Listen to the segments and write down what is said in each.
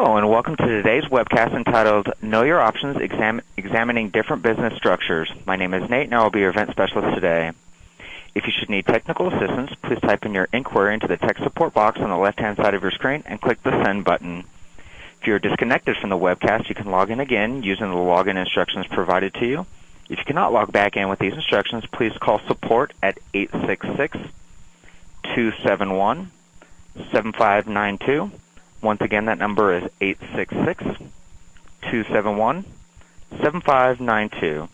Hello, and welcome to today's webcast entitled Know Your Options, Examining Different Business Structures. My name is Nate, and I will be your event specialist today. If you should need technical assistance, please type in your inquiry into the tech support box on the left-hand side of your screen and click the send button. If you are disconnected from the webcast, you can log in again using the login instructions provided to you. If you cannot log back in with these instructions, please call support at 866-271-7592. Once again, that number is 866-271-7592.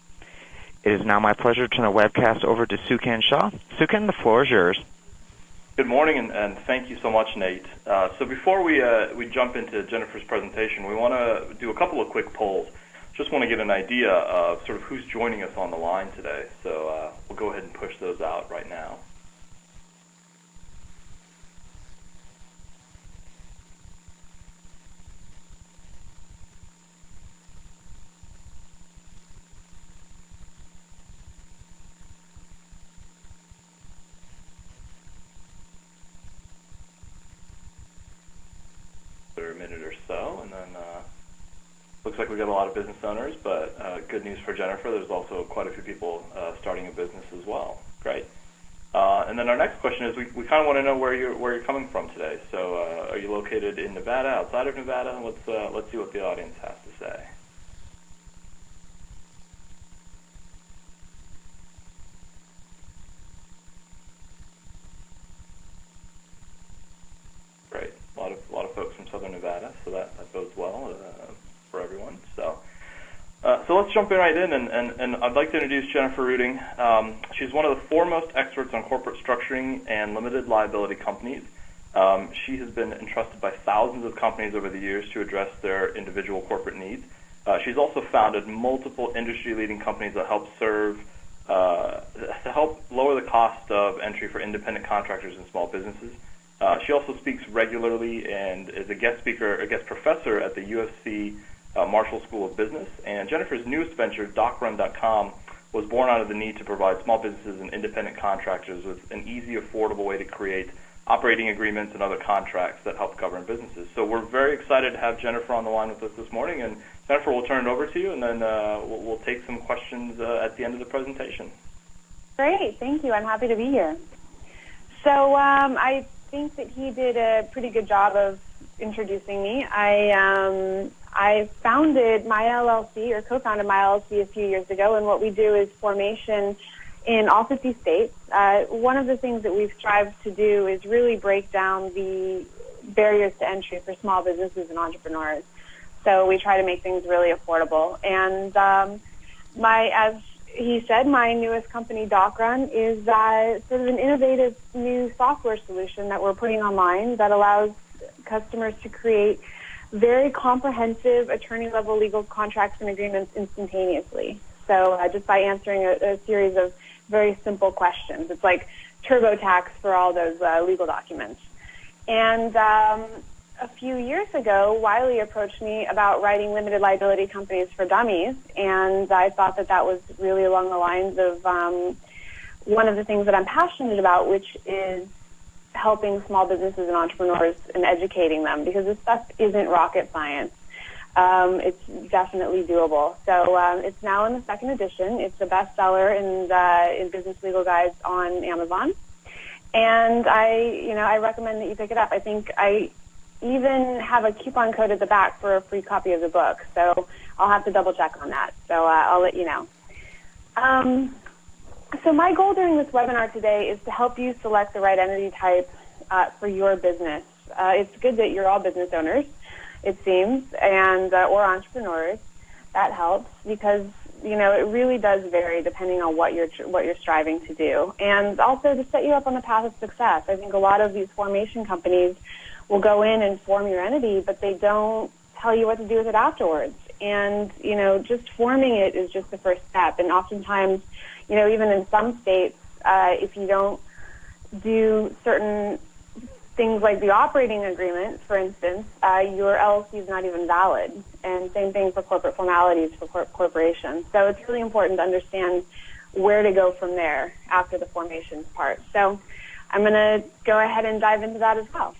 It is now my pleasure to turn the webcast over to Sukan Shah. Sukan, the floor is yours. Good morning, and thank you so much, Nate. So before we jump into Jennifer's presentation, we want to do a couple of quick polls. Just want to get an idea of sort of who's joining us on the line today. So we'll go ahead and push those out right now. A minute or so, and then looks like we got a lot of business owners, but good news for Jennifer, there's also quite a few people starting a business as well. Great. And then our next question is we kind of want to know where you're coming from today. So are you located in Nevada, outside of Nevada? Let's see what the audience has to say. Great. A lot of folks from Southern Nevada, so that bodes well for everyone. So let's jump in right in, and I'd like to introduce Jennifer Reuting. She's one of the foremost experts on corporate structuring and limited liability companies. She has been entrusted by thousands of companies over the years to address their individual corporate needs. She's also founded multiple industry-leading companies that help lower the cost of entry for independent contractors and small businesses. She also speaks regularly and is a guest professor at the UFC Marshall School of Business. And Jennifer's newest venture, DocRun.com, was born out of the need to provide small businesses and independent contractors with an easy, affordable way to create operating agreements and other contracts that help govern businesses. So we're very excited to have Jennifer on the line with us this morning. And Jennifer, we'll turn it over to you, and then we'll take some questions at the end of the presentation. Great, thank you. I'm happy to be here. So I think that he did a pretty good job of introducing me. I founded my LLC, or co-founded my LLC a few years ago, and what we do is formation in all 50 states. One of the things that we've strived to do is really break down the barriers to entry for small businesses and entrepreneurs. So we try to make things really affordable. And as he said, my newest company, DocRun, is sort of an innovative new software solution that we're putting online that allows customers to create very comprehensive attorney-level legal contracts and agreements instantaneously. So just by answering a series of very simple questions. It's like TurboTax for all those legal documents. And a few years ago, Wiley approached me about writing limited liability companies for dummies, and I thought that was really along the lines of one of the things that I'm passionate about, which is helping small businesses and entrepreneurs and educating them, because this stuff isn't rocket science. It's definitely doable. So it's now in the second edition. It's a bestseller in Business Legal Guides on Amazon, and I recommend that you pick it up. I think I even have a coupon code at the back for a free copy of the book, so I'll have to double check on that. So I'll let you know. So my goal during this webinar today is to help you select the right entity type for your business. It's good that you're all business owners, it seems, and or entrepreneurs. That helps because it really does vary depending on what you're striving to do, and also to set you up on the path of success. I think a lot of these formation companies will go in and form your entity, but they don't tell you what to do with it afterwards. And just forming it is just the first step. And oftentimes, even in some states, if you don't do certain things like the operating agreement, for instance, your LLC is not even valid. And same thing for corporate formalities for corporations. So it's really important to understand where to go from there after the formation part. So I'm going to go ahead and dive into that as well.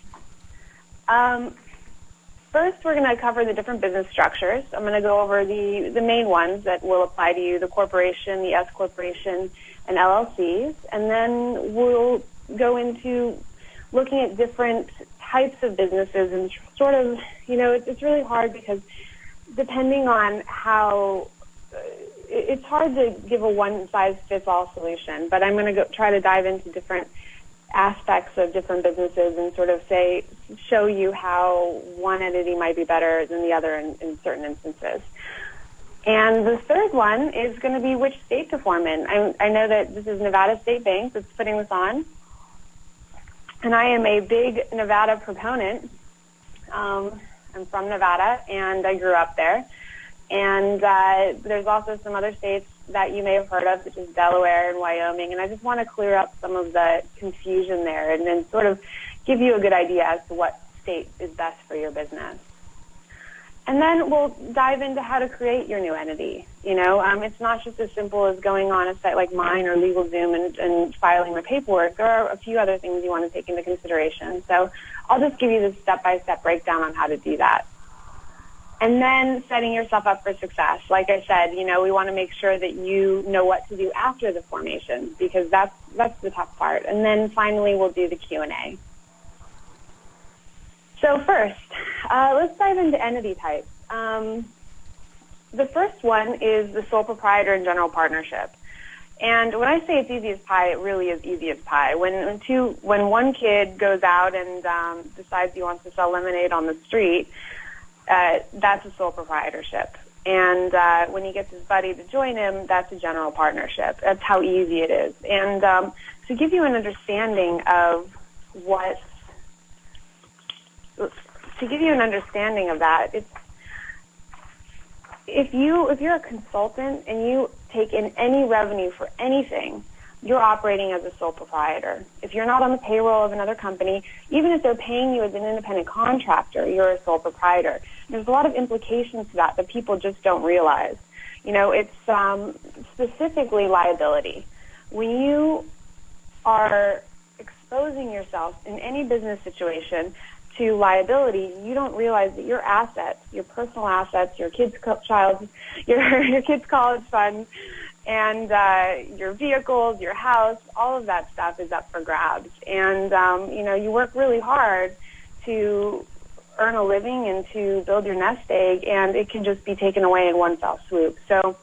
first, we're going to cover the different business structures. I'm going to go over the main ones that will apply to you, the corporation, the S corporation, and LLCs. And then we'll go into looking at different types of businesses and sort of, it's really hard because depending on how, it's hard to give a one-size-fits-all solution, but I'm going to try to dive into different aspects of different businesses and sort of show you how one entity might be better than the other in certain instances. And the third one is going to be which state to form in. I know that this is Nevada State Bank that's putting this on, and I am a big Nevada proponent. I'm from Nevada, and I grew up there. And there's also some other states that you may have heard of, such as Delaware and Wyoming, and I just want to clear up some of the confusion there and then sort of give you a good idea as to what state is best for your business. And then we'll dive into how to create your new entity. It's not just as simple as going on a site like mine or LegalZoom and filing the paperwork. There are a few other things you want to take into consideration. So I'll just give you the step-by-step breakdown on how to do that. And then setting yourself up for success. Like I said, we want to make sure that you know what to do after the formation because that's the tough part. And then finally we'll do the Q&A. So first, let's dive into entity types. The first one is the sole proprietor and general partnership. And when I say it's easy as pie, it really is easy as pie. When one kid goes out and decides he wants to sell lemonade on the street, that's a sole proprietorship. And when he gets his buddy to join him, that's a general partnership. That's how easy it is. And to give you an understanding of that, if you're a consultant and you take in any revenue for anything, you're operating as a sole proprietor. If you're not on the payroll of another company, even if they're paying you as an independent contractor, you're a sole proprietor. There's a lot of implications to that people just don't realize. It's specifically liability. When you are exposing yourself in any business situation to liability, you don't realize that your assets, your personal assets, your kids' your kids' college funds, and your vehicles, your house, all of that stuff is up for grabs. And, you work really hard to earn a living and to build your nest egg, and it can just be taken away in one fell swoop. So,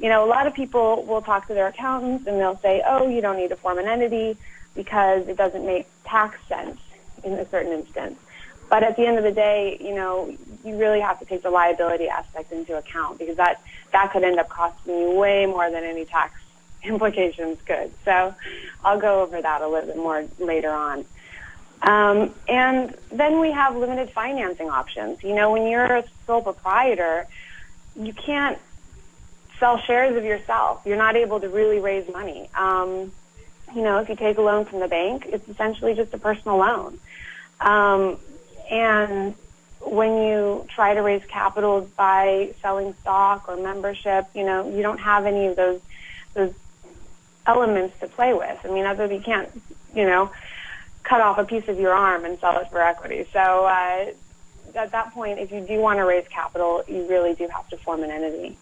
a lot of people will talk to their accountants, and they'll say, oh, you don't need to form an entity because it doesn't make tax sense in a certain instance. But at the end of the day, you really have to take the liability aspect into account because that could end up costing you way more than any tax implications could. So I'll go over that a little bit more later on. And then we have limited financing options. When you're a sole proprietor, you can't sell shares of yourself. You're not able to really raise money. If you take a loan from the bank, it's essentially just a personal loan. And when you try to raise capital by selling stock or membership, you don't have any of those elements to play with. I mean, other than you can't, cut off a piece of your arm and sell it for equity. So at that point, if you do want to raise capital, you really do have to form an entity.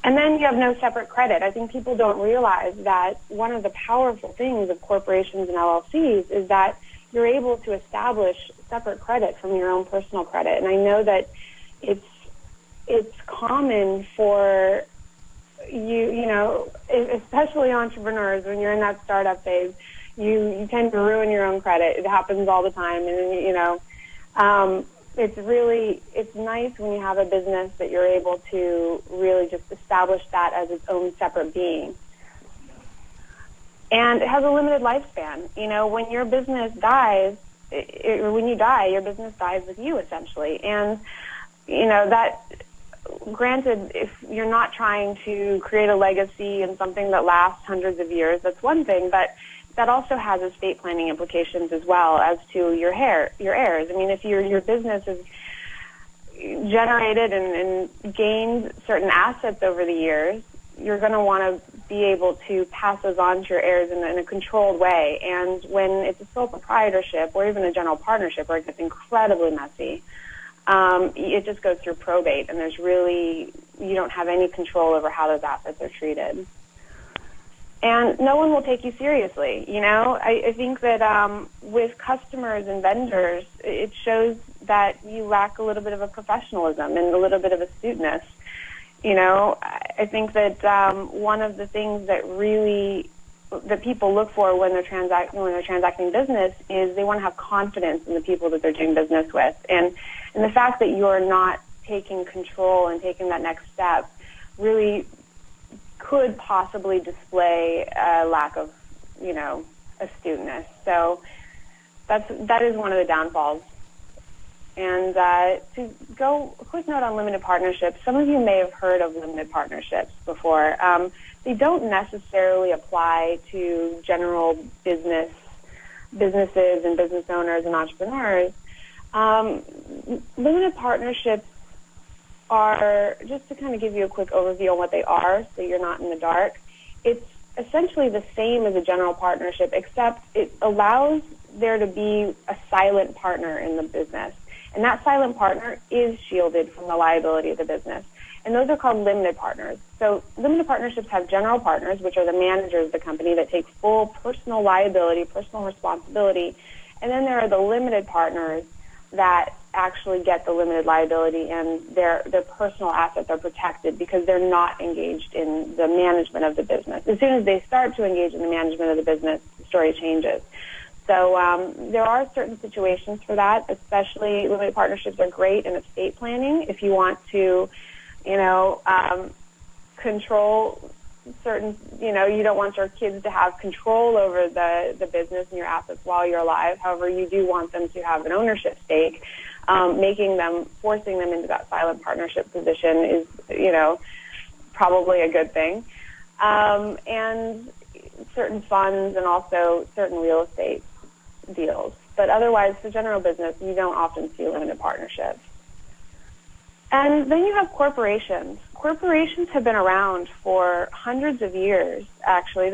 And then you have no separate credit. I think people don't realize that one of the powerful things of corporations and LLCs is that you're able to establish separate credit from your own personal credit. And I know that it's common for you, especially entrepreneurs, when you're in that startup phase, you tend to ruin your own credit. It happens all the time. And, it's nice when you have a business that you're able to really just establish that as its own separate being. And it has a limited lifespan. When your business dies, when you die, your business dies with you, essentially. And, that, granted, if you're not trying to create a legacy and something that lasts hundreds of years, that's one thing, but that also has estate planning implications as well as to your heirs. I mean, if your business has generated and gained certain assets over the years, you're going to want to be able to pass those on to your heirs in a controlled way. And when it's a sole proprietorship or even a general partnership where it gets incredibly messy, it just goes through probate, and you don't have any control over how those assets are treated. And no one will take you seriously, I think that with customers and vendors, it shows that you lack a little bit of a professionalism and a little bit of astuteness. I think that one of the things that people look for when they're transacting business is they want to have confidence in the people that they're doing business with. And the fact that you're not taking control and taking that next step really could possibly display a lack of, astuteness. So that is one of the downfalls. And to go a quick note on limited partnerships, some of you may have heard of limited partnerships before. They don't necessarily apply to general businesses and business owners and entrepreneurs. Limited partnerships are, just to kind of give you a quick overview on what they are so you're not in the dark, it's essentially the same as a general partnership, except it allows there to be a silent partner in the business. And that silent partner is shielded from the liability of the business. And those are called limited partners. So limited partnerships have general partners, which are the managers of the company that take full personal liability, personal responsibility. And then there are the limited partners that actually get the limited liability, and their personal assets are protected because they're not engaged in the management of the business. As soon as they start to engage in the management of the business, the story changes. So there are certain situations for that, especially limited partnerships are great in estate planning if you want to, control certain, you don't want your kids to have control over the business and your assets while you're alive. However, you do want them to have an ownership stake. Forcing them into that silent partnership position is, probably a good thing. And certain funds and also certain real estate deals. But otherwise, for general business, you don't often see limited partnerships. And then you have corporations. Corporations have been around for hundreds of years, actually.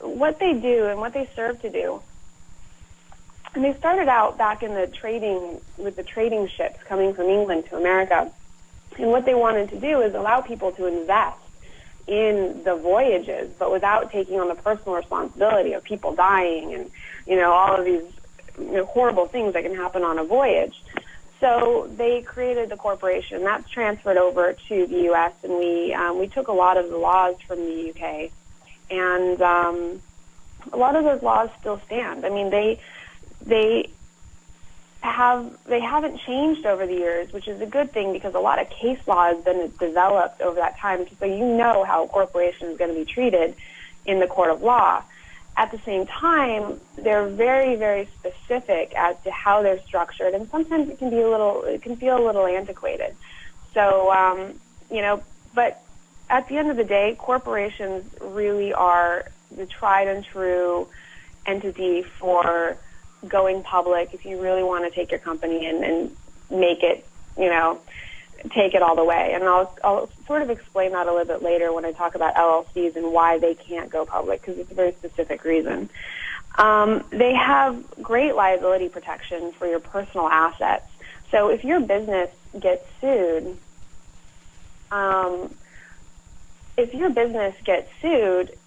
What they do and what they serve to do, and they started out back in with the trading ships coming from England to America. And what they wanted to do is allow people to invest in the voyages, but without taking on the personal responsibility of people dying and, all of these horrible things that can happen on a voyage. So they created the corporation. That's transferred over to the U.S., and we took a lot of the laws from the U.K., and a lot of those laws still stand. I mean, they haven't changed over the years, which is a good thing because a lot of case law has been developed over that time, so you know how a corporation is going to be treated in the court of law. At the same time, they're very, very specific as to how they're structured, and sometimes it can feel a little antiquated. So, but at the end of the day, corporations really are the tried and true entity for going public if you really want to take your company and make it, take it all the way. And I'll sort of explain that a little bit later when I talk about LLCs and why they can't go public, because it's a very specific reason. They have great liability protection for your personal assets. So if your business gets sued,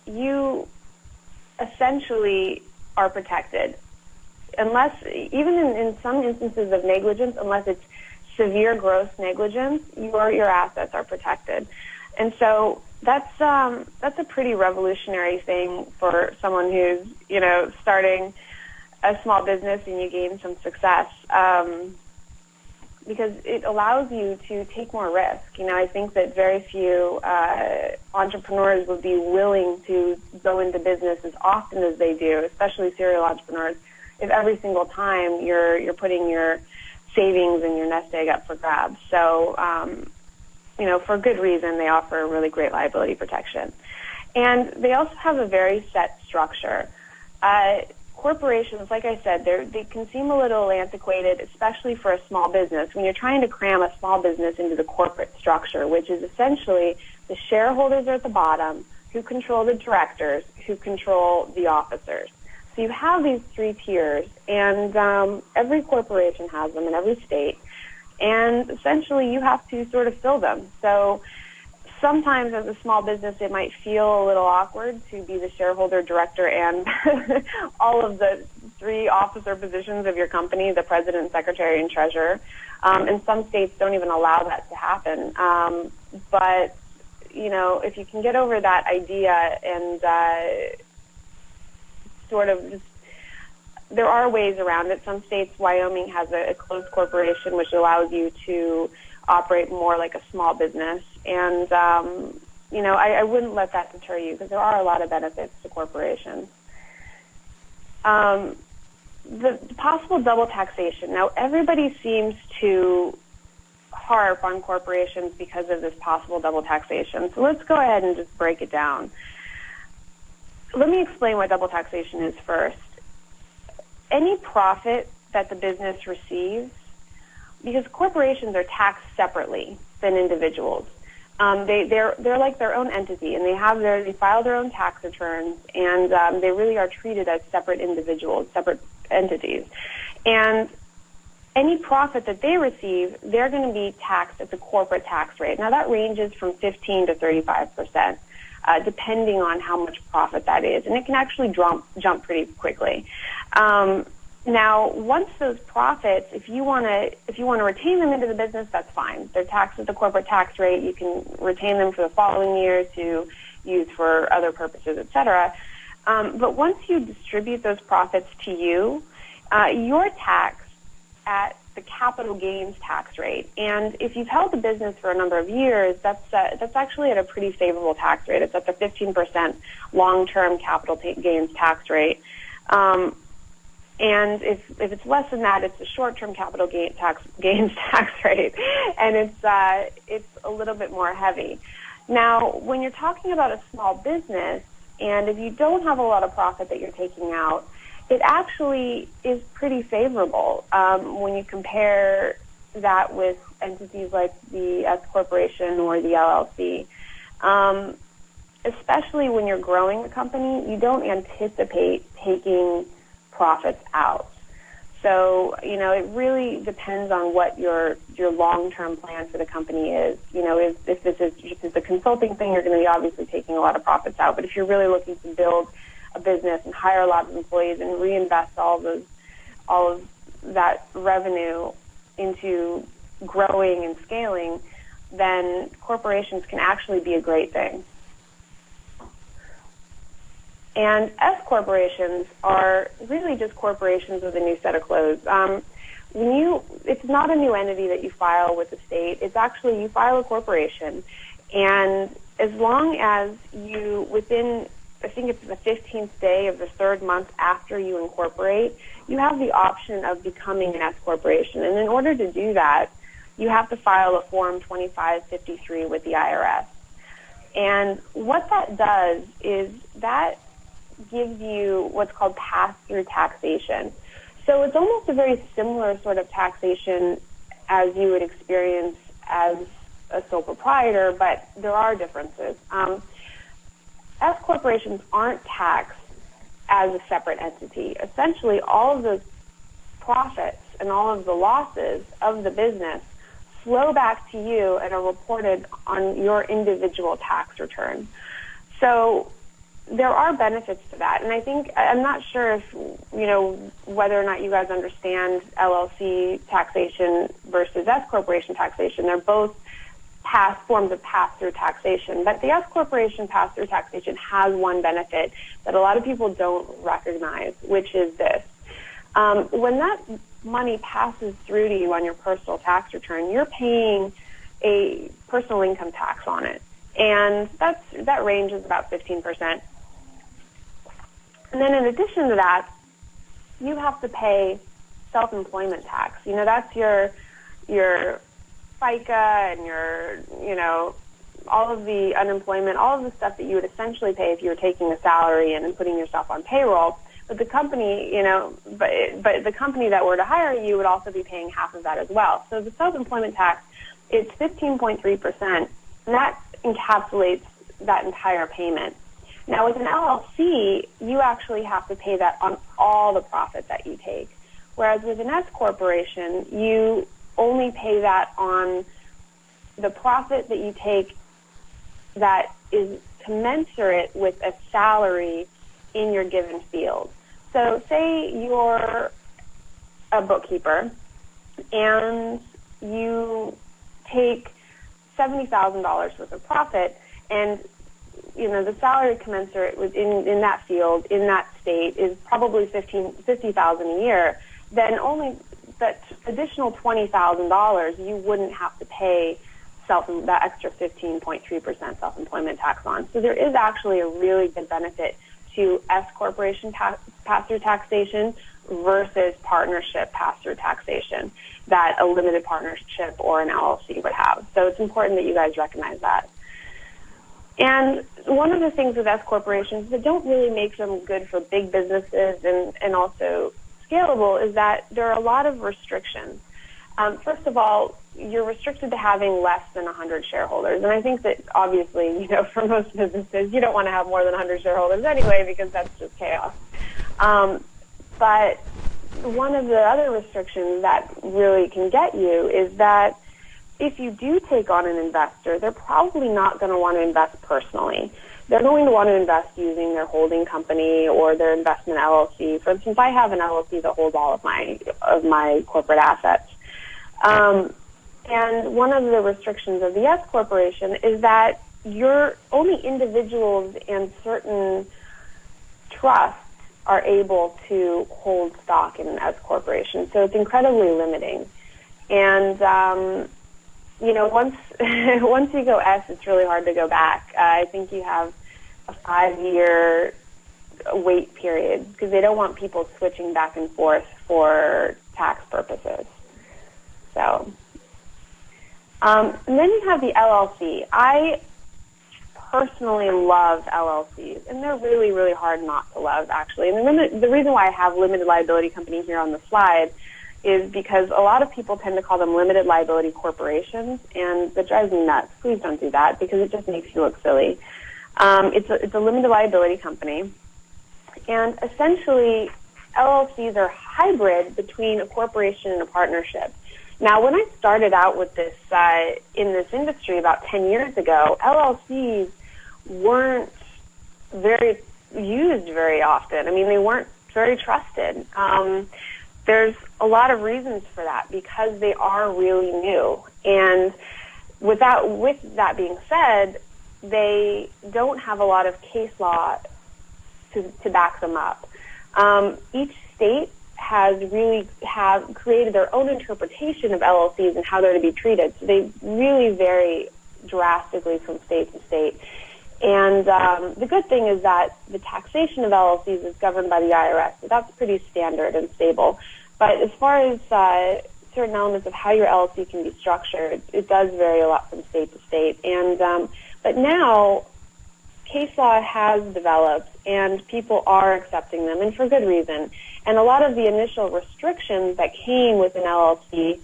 you essentially are protected. Unless, even in some instances of negligence, unless it's severe gross negligence, your assets are protected. And so that's a pretty revolutionary thing for someone who's, starting a small business and you gain some success, because it allows you to take more risk. I think that very few entrepreneurs would be willing to go into business as often as they do, especially serial entrepreneurs, if every single time you're putting your savings and your nest egg up for grabs. So, for good reason, they offer really great liability protection. And they also have a very set structure. Corporations, like I said, they can seem a little antiquated, especially for a small business, when you're trying to cram a small business into the corporate structure, which is essentially the shareholders are at the bottom, who control the directors, who control the officers. So So you have these three tiers, and every corporation has them in every state, and essentially you have to sort of fill them. So sometimes as a small business, it might feel a little awkward to be the shareholder, director, and all of the three officer positions of your company, the president, secretary, and treasurer. And some states don't even allow that to happen. But, you know, if you can get over that idea and sort of just, there are ways around it. Some states, Wyoming has a closed corporation, which allows you to operate more like a small business. And, you know, I wouldn't let that deter you because there are a lot of benefits to corporations. The possible double taxation. Now, everybody seems to harp on corporations because of this possible double taxation. So let's go ahead and just break it down. Let me explain what double taxation is first. Any profit that the business receives, because corporations are taxed separately than individuals. They're like their own entity, and they file their own tax returns, and they really are treated as separate individuals, separate entities. And any profit that they receive, they're going to be taxed at the corporate tax rate. Now that ranges from 15 to 35%, depending on how much profit that is, and it can actually jump pretty quickly. Now, once those profits, if you want to retain them into the business, that's fine. They're taxed at the corporate tax rate. You can retain them for the following year to use for other purposes, etc. But once you distribute those profits to you, you're taxed at the capital gains tax rate. And if you've held the business for a number of years, that's actually at a pretty favorable tax rate. It's at the 15% long-term capital gains tax rate. And if it's less than that, it's a short-term capital gains tax rate, and it's a little bit more heavy. Now, when you're talking about a small business, and if you don't have a lot of profit that you're taking out, it actually is pretty favorable when you compare that with entities like the S corporation or the LLC. Especially when you're growing the company, you don't anticipate taking profits out. So, you know, it really depends on what your long-term plan for the company is. You know, if this is a consulting thing, you're going to be obviously taking a lot of profits out. But if you're really looking to build a business and hire a lot of employees and reinvest all of that revenue into growing and scaling, then corporations can actually be a great thing. And S corporations are really just corporations with a new set of clothes. It's not a new entity that you file with the state. It's actually, you file a corporation, and as long as you, within, I think it's the 15th day of the third month after you incorporate, you have the option of becoming an S corporation. And in order to do that, you have to file a Form 2553 with the IRS. And what that does is that gives you what's called pass-through taxation. So it's almost a very similar sort of taxation as you would experience as a sole proprietor, but there are differences. S corporations aren't taxed as a separate entity. Essentially, all of those profits and all of the losses of the business flow back to you and are reported on your individual tax return. So there are benefits to that, and I think, I'm not sure if, you know, whether or not you guys understand LLC taxation versus S corporation taxation. They're both forms of pass-through taxation, but the S corporation pass-through taxation has one benefit that a lot of people don't recognize, which is this. When that money passes through to you on your personal tax return, you're paying a personal income tax on it, and that range is about 15%. And then in addition to that, you have to pay self-employment tax. You know, that's your FICA and your, you know, all of the unemployment, all of the stuff that you would essentially pay if you were taking a salary and putting yourself on payroll. But the company, you know, but the company that were to hire you would also be paying half of that as well. So the self-employment tax, it's 15.3%, and that encapsulates that entire payment. Now, with an LLC, you actually have to pay that on all the profit that you take, whereas with an S corporation, you only pay that on the profit that you take that is commensurate with a salary in your given field. So say you're a bookkeeper and you take $70,000 worth of profit, and the salary commensurate in that field, in that state, is probably $50,000 a year. Then only that additional $20,000 you wouldn't have to pay that extra 15.3% self-employment tax on. So there is actually a really good benefit to S corporation pass-through taxation versus partnership pass-through taxation that a limited partnership or an LLC would have. So it's important that you guys recognize that. And one of the things with S corporations that don't really make them good for big businesses and also scalable is that there are a lot of restrictions. First of all, you're restricted to having less than 100 shareholders. And I think that obviously, for most businesses, you don't want to have more than 100 shareholders anyway, because that's just chaos. But one of the other restrictions that really can get you is that if you do take on an investor, they're probably not going to want to invest personally. They're going to want to invest using their holding company or their investment LLC. For instance, I have an LLC that holds all of my corporate assets. And one of the restrictions of the S corporation is that you're only individuals and certain trusts are able to hold stock in an S corporation. So it's incredibly limiting. And, once once you go S, it's really hard to go back. I think you have a 5-year wait period because they don't want people switching back and forth for tax purposes. So, and then you have the LLC. I personally love LLCs, and they're really, really hard not to love, actually. And the reason why I have limited liability company here on the slide is because a lot of people tend to call them limited liability corporations, and that drives me nuts. Please don't do that because it just makes you look silly. It's a limited liability company, and essentially LLCs are hybrid between a corporation and a partnership. Now, when I started out with this in this industry about 10 years ago, LLCs weren't used very often. I mean, they weren't very trusted. There's a lot of reasons for that because they are really new. And with that being said, they don't have a lot of case law to back them up. Each state has created their own interpretation of LLCs and how they're to be treated. So they really vary drastically from state to state. And the good thing is that the taxation of LLCs is governed by the IRS, so that's pretty standard and stable. But as far as certain elements of how your LLC can be structured, it does vary a lot from state to state. And but now, case law has developed, and people are accepting them, and for good reason. And a lot of the initial restrictions that came with an LLC,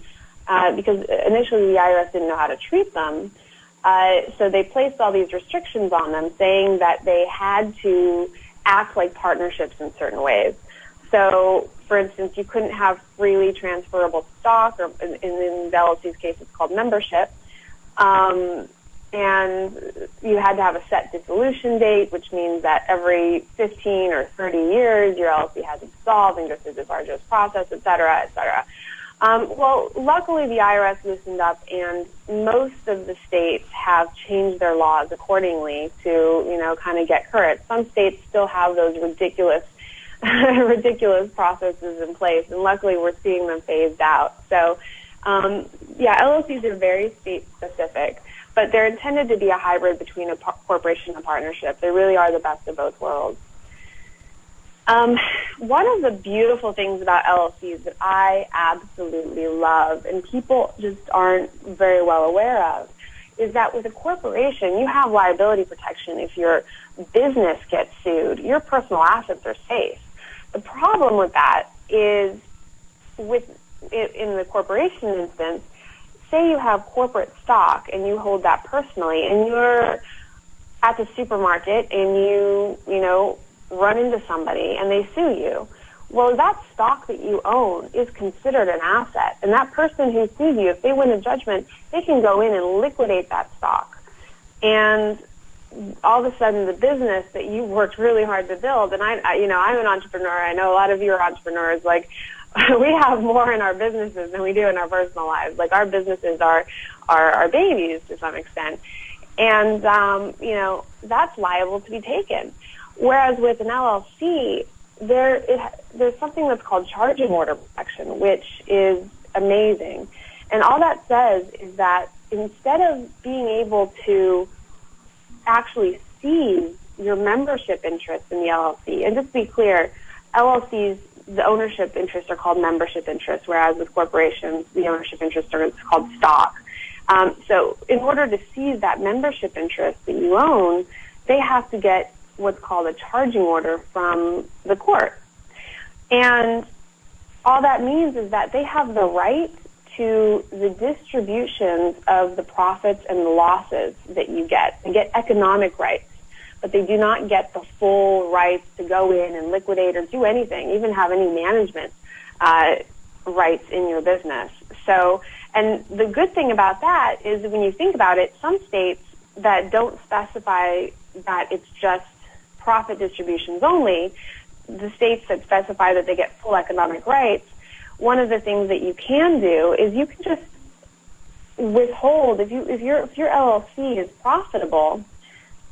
because initially the IRS didn't know how to treat them, so they placed all these restrictions on them, saying that they had to act like partnerships in certain ways. So, for instance, you couldn't have freely transferable stock, or in the LLC's case, it's called membership. And you had to have a set dissolution date, which means that every 15 or 30 years, your LLC had to dissolve and go through this arduous process, et cetera, et cetera. Well, luckily the IRS loosened up, and most of the states have changed their laws accordingly to, kind of get current. Some states still have those ridiculous processes in place, and luckily we're seeing them phased out. So, LLCs are very state-specific, but they're intended to be a hybrid between a corporation and a partnership. They really are the best of both worlds. One of the beautiful things about LLCs that I absolutely love, and people just aren't very well aware of, is that with a corporation, you have liability protection if your business gets sued. Your personal assets are safe. The problem with that is, in the corporation instance, say you have corporate stock and you hold that personally, and at the supermarket and you run into somebody and they sue you. Well, that stock that you own is considered an asset. And that person who sued you, if they win a judgment, they can go in and liquidate that stock. And all of a sudden, the business that you worked really hard to build, and I'm an entrepreneur. I know a lot of you are entrepreneurs. Like, we have more in our businesses than we do in our personal lives. Like, our businesses are our babies to some extent. And, that's liable to be taken. Whereas with an LLC, there's something that's called charging order protection, which is amazing. And all that says is that instead of being able to actually seize your membership interest in the LLC, and just to be clear, LLCs, the ownership interests are called membership interests, whereas with corporations, the ownership interests are called stock. So in order to seize that membership interest that you own, they have to get what's called a charging order from the court. And all that means is that they have the right to the distributions of the profits and the losses that you get. They get economic rights, but they do not get the full rights to go in and liquidate or do anything, even have any management rights in your business. So, and the good thing about that is when you think about it, some states that don't specify that it's just profit distributions only, the states that specify that they get full economic rights, one of the things that you can do is you can just withhold if your LLC is profitable,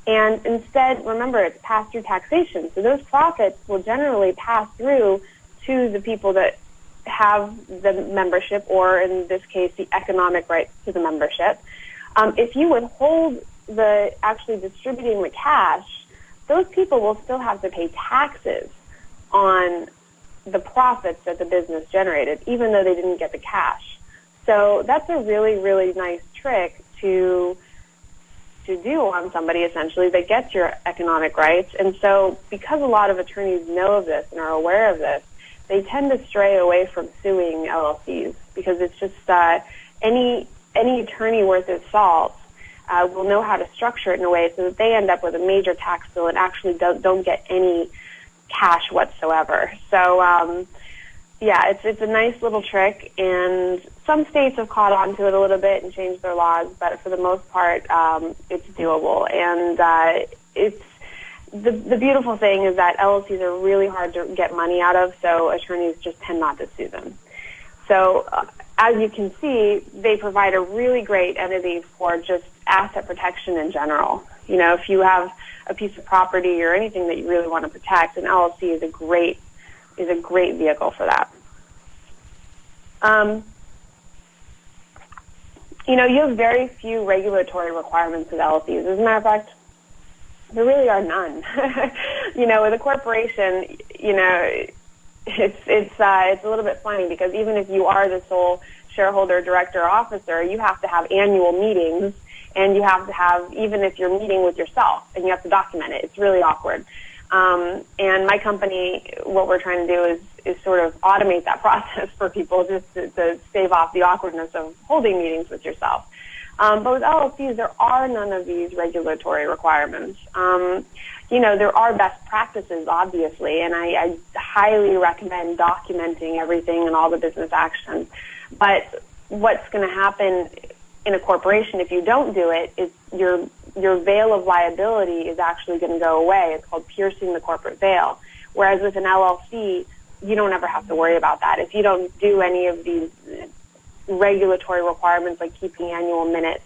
and instead, remember, it's pass-through taxation. So those profits will generally pass through to the people that have the membership, or in this case, the economic rights to the membership. If you withhold the actually distributing the cash, those people will still have to pay taxes on the profits that the business generated, even though they didn't get the cash. So that's a really, really nice trick to do on somebody, essentially, that gets your economic rights. And so because a lot of attorneys know of this and are aware of this, they tend to stray away from suing LLCs, because it's just any attorney worth his salt will know how to structure it in a way so that they end up with a major tax bill and actually don't get any cash whatsoever. So, it's a nice little trick, and some states have caught on to it a little bit and changed their laws, but for the most part, it's doable. And it's the beautiful thing is that LLCs are really hard to get money out of, so attorneys just tend not to sue them. So, as you can see, they provide a really great entity for just asset protection in general. If you have a piece of property or anything that you really want to protect, an LLC is a great vehicle for that. You have very few regulatory requirements with LLCs. As a matter of fact, there really are none. With a corporation, it's a little bit funny, because even if you are the sole shareholder, director, or officer, you have to have annual meetings, and you have to have, even if you're meeting with yourself, and you have to document it. It's really awkward. And my company, what we're trying to do is sort of automate that process for people, just to stave off the awkwardness of holding meetings with yourself. But with LLCs, there are none of these regulatory requirements. There are best practices, obviously, and I highly recommend documenting everything and all the business actions. But what's going to happen in a corporation if you don't do it is your veil of liability is actually going to go away. It's called piercing the corporate veil. Whereas with an LLC, you don't ever have to worry about that. If you don't do any of these regulatory requirements like keeping annual minutes,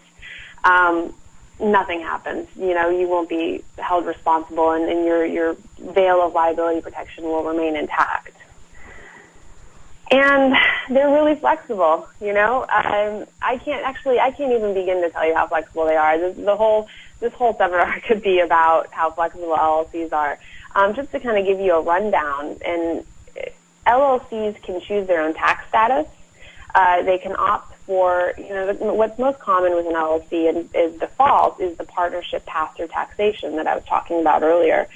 nothing happens. You won't be held responsible, and your veil of liability protection will remain intact. And they're really flexible. I can't even begin to tell you how flexible they are. This whole seminar could be about how flexible LLCs are. Just to kind of give you a rundown, and LLCs can choose their own tax status. They can opt for, what's most common with an LLC and is default is the partnership pass-through taxation that I was talking about earlier.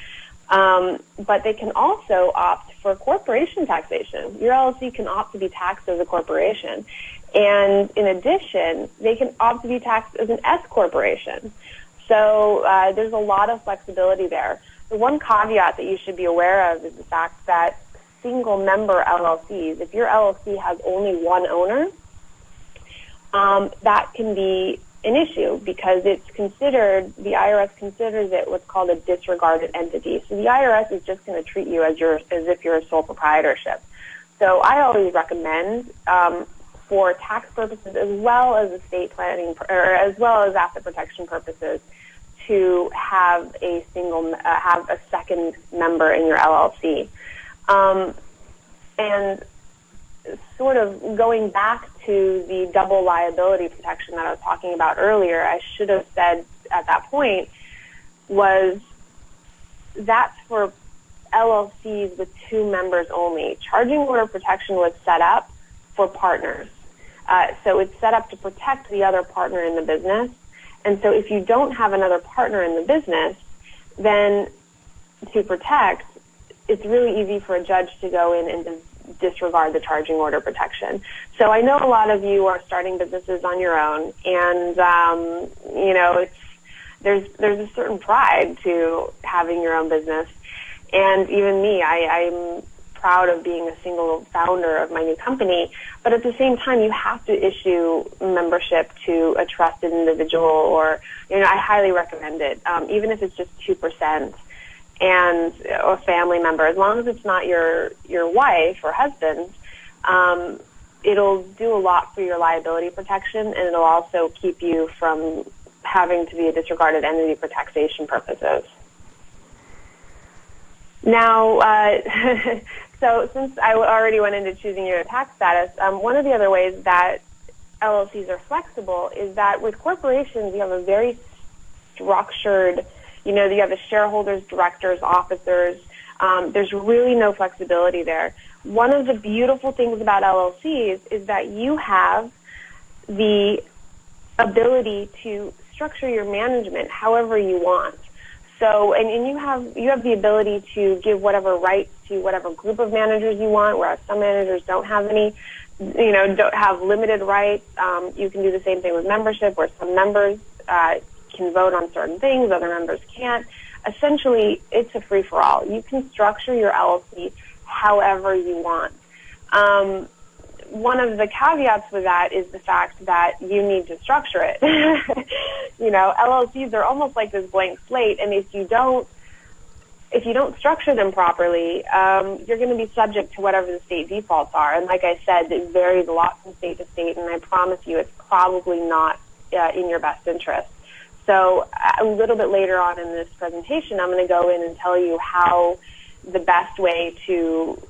But they can also opt for corporation taxation. Your LLC can opt to be taxed as a corporation. And in addition, they can opt to be taxed as an S corporation. So there's a lot of flexibility there. The one caveat that you should be aware of is the fact that single-member LLCs, if your LLC has only one owner, that can be an issue because it's considered, the IRS considers it what's called a disregarded entity. So the IRS is just going to treat you as if you're a sole proprietorship. So I always recommend, for tax purposes as well as estate planning or as well as asset protection purposes, to have have a second member in your LLC. And sort of going back to the double liability protection that I was talking about earlier, I should have said at that point was that's for LLCs with two members only. Charging order protection was set up for partners. So it's set up to protect the other partner in the business. And so if you don't have another partner in the business, then to protect, it's really easy for a judge to go in and disregard the charging order protection. So I know a lot of you are starting businesses on your own, and there's a certain pride to having your own business. And even me, I'm proud of being a single founder of my new company, but at the same time, you have to issue membership to a trusted individual, or I highly recommend it, even if it's just 2%. And a family member, as long as it's not your wife or husband, it'll do a lot for your liability protection, and it'll also keep you from having to be a disregarded entity for taxation purposes. Now, so since I already went into choosing your tax status, one of the other ways that LLCs are flexible is that with corporations, you have a very structured, you have the shareholders, directors, officers. There's really no flexibility there. One of the beautiful things about LLCs is that you have the ability to structure your management however you want. So, and you have the ability to give whatever rights to whatever group of managers you want, whereas some managers don't have any, don't have limited rights. You can do the same thing with membership, where some members can vote on certain things, other members can't. Essentially, it's a free-for-all. You can structure your LLC however you want. One of the caveats with that is the fact that you need to structure it. LLCs are almost like this blank slate, and if you don't structure them properly, you're going to be subject to whatever the state defaults are. And like I said, it varies a lot from state to state, and I promise you it's probably not in your best interest. So a little bit later on in this presentation, I'm going to go in and tell you how the best way to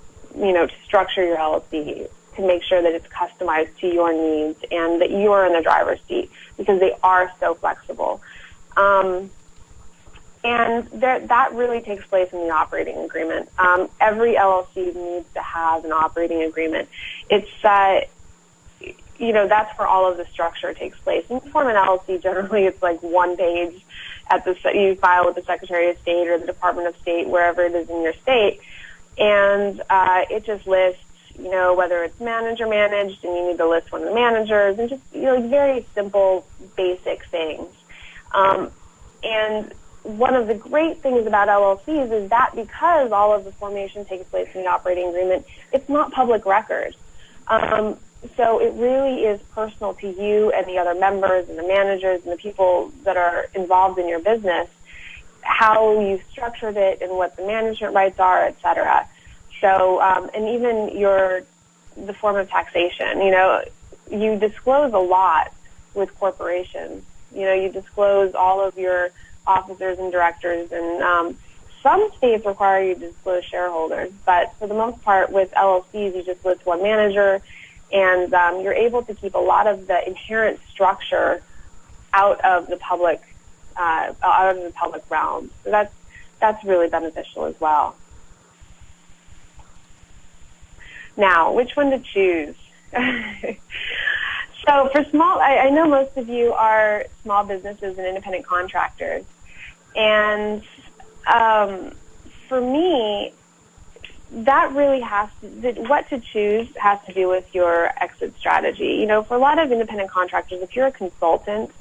structure your LLC to make sure that it's customized to your needs and that you're in the driver's seat, because they are so flexible. And that really takes place in the operating agreement. Every LLC needs to have an operating agreement. It's that's where all of the structure takes place. When you form an LLC, generally it's like one page you file with the Secretary of State or the Department of State, wherever it is in your state, and it just lists, whether it's manager managed, and you need to list one of the managers, and just very simple, basic things. And one of the great things about LLCs is that because all of the formation takes place in the operating agreement, it's not public record. So it really is personal to you and the other members and the managers and the people that are involved in your business, how you structured it and what the management rights are, et cetera. So, and even the form of taxation, you disclose a lot with corporations. You disclose all of your officers and directors, and some states require you to disclose shareholders, but for the most part with LLCs, you just list one manager, and you're able to keep a lot of the inherent structure out of the public realm. So that's really beneficial as well. Now, which one to choose? So for small, I know most of you are small businesses and independent contractors, and for me, that really what to choose has to do with your exit strategy. For a lot of independent contractors, if you're a consultant,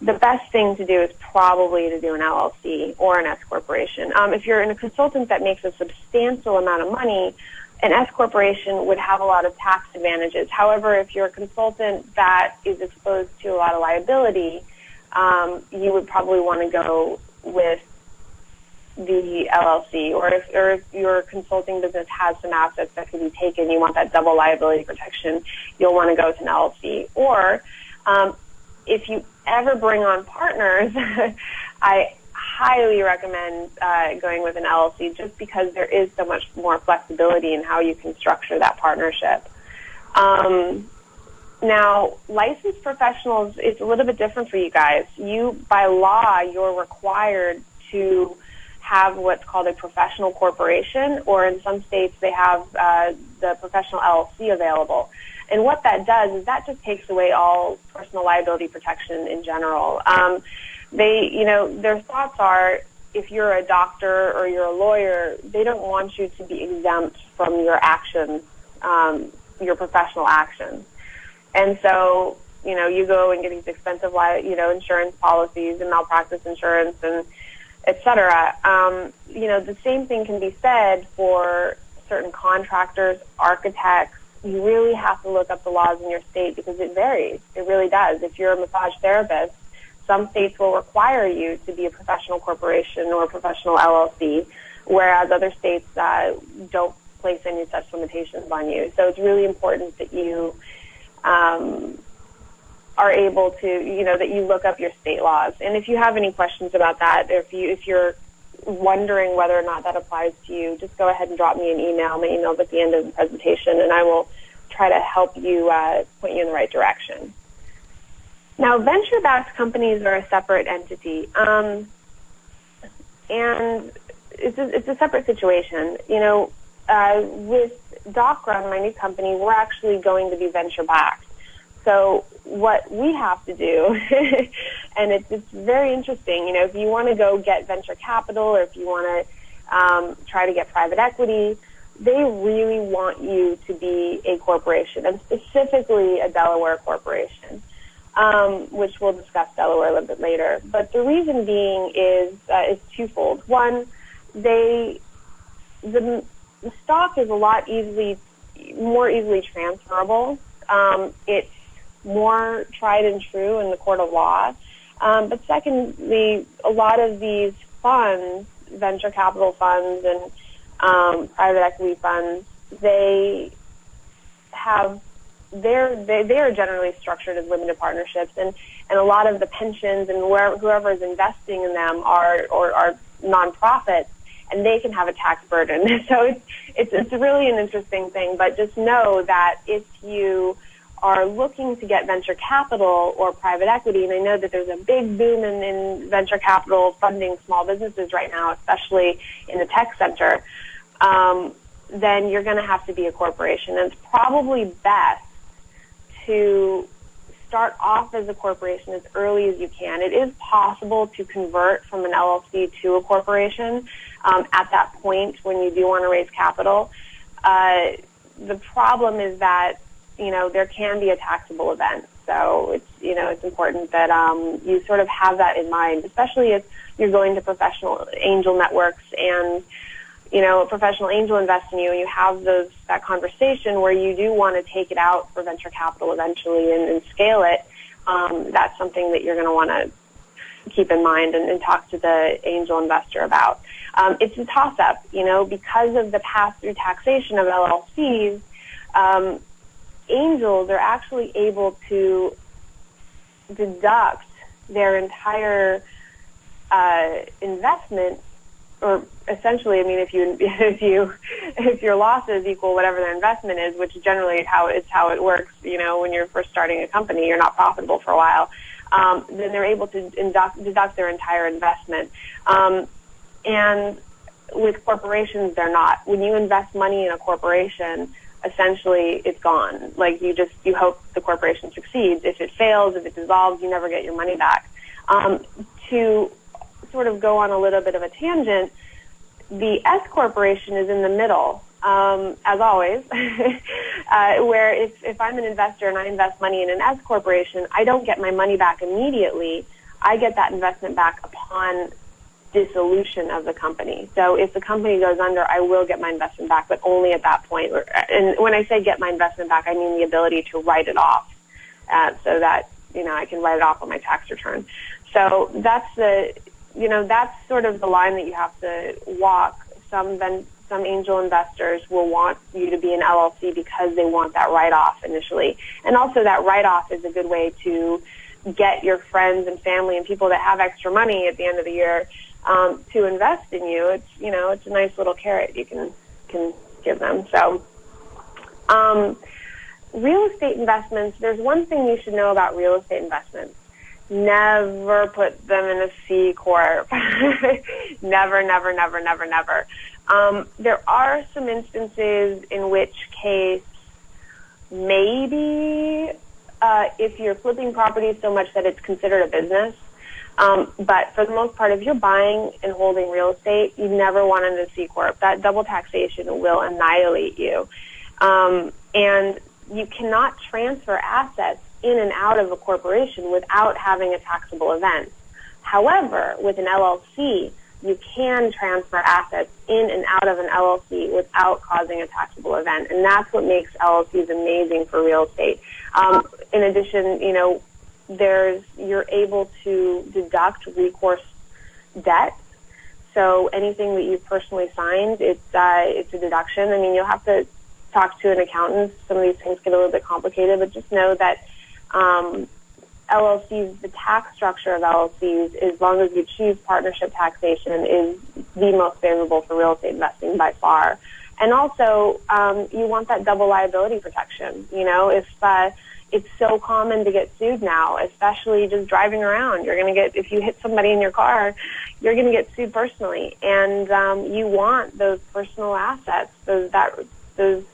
the best thing to do is probably to do an LLC or an S corporation. If you're a consultant that makes a substantial amount of money, an S corporation would have a lot of tax advantages. However, if you're a consultant that is exposed to a lot of liability, you would probably want to go with the LLC, or if your consulting business has some assets that can be taken, you want that double liability protection, you'll want to go to an LLC. Or if you ever bring on partners, I highly recommend going with an LLC, just because there is so much more flexibility in how you can structure that partnership. Now, licensed professionals, it's a little bit different for you guys. By law, you're required to have what's called a professional corporation, or in some states they have the professional LLC available. And what that does is that just takes away all personal liability protection in general. Their thoughts are, if you're a doctor or you're a lawyer, they don't want you to be exempt from your actions, your professional actions. And so, you go and get these expensive, insurance policies and malpractice insurance and et cetera. The same thing can be said for certain contractors, architects. You really have to look up the laws in your state, because it varies. It really does. If you're a massage therapist, some states will require you to be a professional corporation or a professional LLC, whereas other states don't place any such limitations on you. So it's really important that you are able to, that you look up your state laws. And if you have any questions about that, or if you're wondering whether or not that applies to you, just go ahead and drop me an email. My email's at the end of the presentation, and I will try to help you, point you in the right direction. Now, venture-backed companies are a separate entity, and it's a separate situation. With DocRun, my new company, we're actually going to be venture-backed. So what we have to do, and it's very interesting, if you want to go get venture capital, or if you want to try to get private equity, they really want you to be a corporation, and specifically a Delaware corporation, which we'll discuss Delaware a little bit later. But the reason being is twofold. One, the stock is a lot more easily transferable. It's more tried and true in the court of law. But secondly, a lot of these funds, venture capital funds and private equity funds, they are generally structured as limited partnerships, and a lot of the pensions and whoever is investing in them are nonprofits, and they can have a tax burden. So it's really an interesting thing. But just know that if you are looking to get venture capital or private equity, and I know that there's a big boom in venture capital funding small businesses right now, especially in the tech sector, then you're going to have to be a corporation. And it's probably best to start off as a corporation as early as you can. It is possible to convert from an LLC to a corporation at that point when you do want to raise capital. The problem is that there can be a taxable event. So it's important that you sort of have that in mind, especially if you're going to professional angel networks and a professional angel invests in you, and you have that conversation where you do want to take it out for venture capital eventually and scale it. That's something that you're going to want to keep in mind and talk to the angel investor about. It's a toss-up, because of the pass-through taxation of LLCs. Angels are actually able to deduct their entire investment, or essentially, if your losses equal whatever their investment is, which generally is how it works. When you're first starting a company, you're not profitable for a while. Then they're able to deduct their entire investment. And with corporations, they're not. When you invest money in a corporation, essentially it's gone. Like you hope the corporation succeeds. If it fails, if it dissolves, you never get your money back. To sort of go on a little bit of a tangent, the S corporation is in the middle, as always, where if I'm an investor and I invest money in an S corporation, I don't get my money back immediately. I get that investment back upon dissolution of the company. So if the company goes under, I will get my investment back, but only at that point. And when I say get my investment back, I mean the ability to write it off, so that, I can write it off on my tax return. So that's that's sort of the line that you have to walk. Some angel investors will want you to be an LLC because they want that write-off initially. And also that write-off is a good way to get your friends and family and people that have extra money at the end of the year to invest in you. It's a nice little carrot you can give them. So real estate investments, there's one thing you should know about real estate investments. Never put them in a C Corp. Never, never, never, never, never. There are some instances in which case maybe if you're flipping properties so much that it's considered a business. But for the most part, if you're buying and holding real estate, you never want in a C Corp. That double taxation will annihilate you. And you cannot transfer assets in and out of a corporation without having a taxable event. However, with an LLC, you can transfer assets in and out of an LLC without causing a taxable event. And that's what makes LLCs amazing for real estate. In addition, you're able to deduct recourse debt. So anything that you've personally signed, it's a deduction. I mean, you'll have to talk to an accountant. Some of these things get a little bit complicated, but just know that LLCs, the tax structure of LLCs, as long as you choose partnership taxation, is the most favorable for real estate investing by far. And also, you want that double liability protection. It's so common to get sued now, especially just driving around. If you hit somebody in your car, you're going to get sued personally. And you want those personal assets, those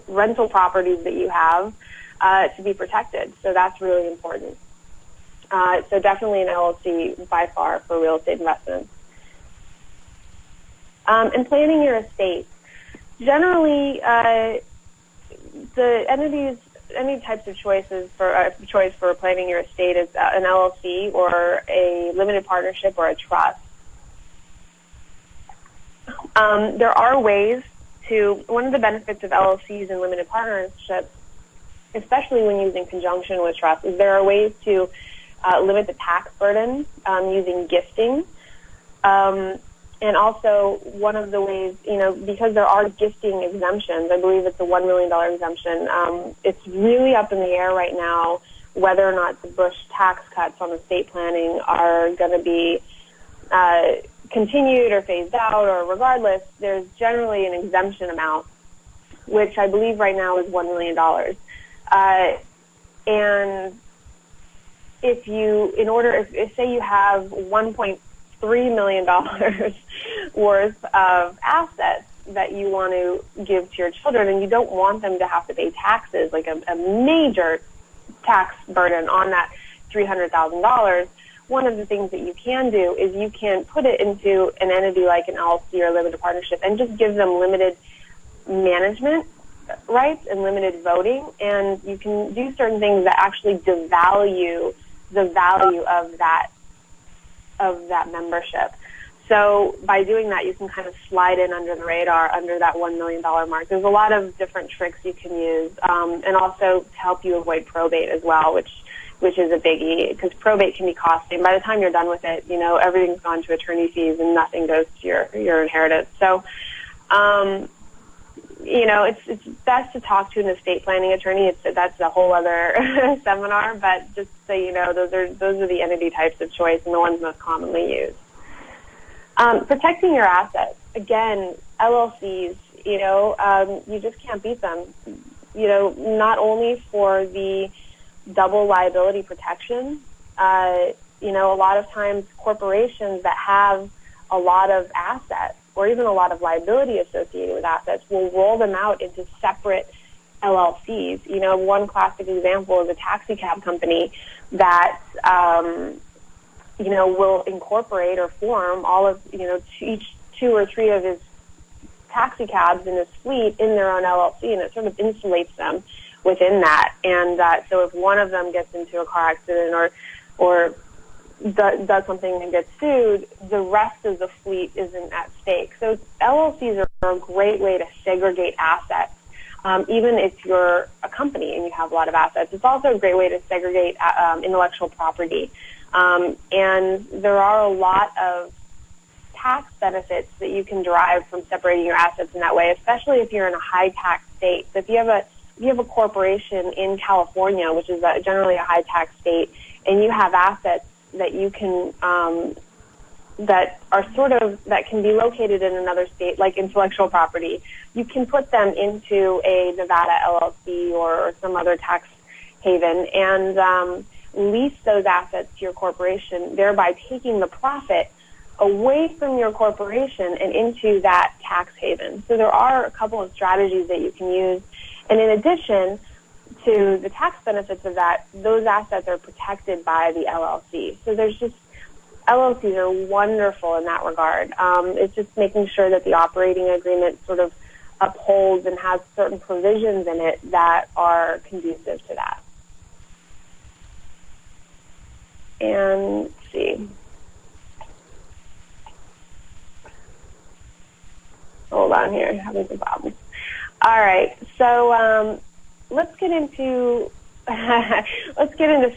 rental properties that you have, to be protected. So that's really important. So definitely an LLC by far for real estate investments. And planning your estate. Generally, any types of choice for planning your estate is an LLC or a limited partnership or a trust. There are ways one of the benefits of LLCs and limited partnerships, especially when used in conjunction with trusts, is there are ways to limit the tax burden using gifting. And also, one of the ways, because there are gifting exemptions, I believe it's a $1 million exemption, it's really up in the air right now whether or not the Bush tax cuts on estate planning are going to be continued or phased out, or regardless, there's generally an exemption amount, which I believe right now is $1 million. And if say you have $1.3 million worth of assets that you want to give to your children, and you don't want them to have to pay taxes, like a major tax burden on that $300,000, one of the things that you can do is you can put it into an entity like an LLC or a limited partnership and just give them limited management rights and limited voting, and you can do certain things that actually devalue the value of that membership. So by doing that, you can kind of slide in under the radar under that $1 million mark. There's a lot of different tricks you can use, and also to help you avoid probate as well, which is a biggie, because probate can be costly. And by the time you're done with it, everything's gone to attorney fees and nothing goes to your inheritance. So, it's best to talk to an estate planning attorney. That's a whole other seminar, but just so you know, those are the entity types of choice and the ones most commonly used. Protecting your assets. Again, LLCs, you just can't beat them. Not only for the double liability protection, a lot of times corporations that have a lot of assets or even a lot of liability associated with assets will roll them out into separate LLCs. One classic example is a taxi cab company that will incorporate or form all of, each 2 or 3 of his taxi cabs in his fleet in their own LLC, and it sort of insulates them within that. And so if one of them gets into a car accident or does something and gets sued, the rest of the fleet isn't at stake. So LLCs are a great way to segregate assets. Even if you're a company and you have a lot of assets, it's also a great way to segregate intellectual property. And there are a lot of tax benefits that you can derive from separating your assets in that way, especially if you're in a high tax state. So if you have a corporation in California, which is generally a high tax state, and you have assets that you can that can be located in another state, like intellectual property, you can put them into a Nevada LLC or some other tax haven and lease those assets to your corporation, thereby taking the profit away from your corporation and into that tax haven. So there are a couple of strategies that you can use. And in addition to the tax benefits of that, those assets are protected by the LLC. So LLCs are wonderful in that regard. It's just making sure that the operating agreement sort of upholds and has certain provisions in it that are conducive to that. And let's see. Hold on here, I'm having some problems. All right, so let's get into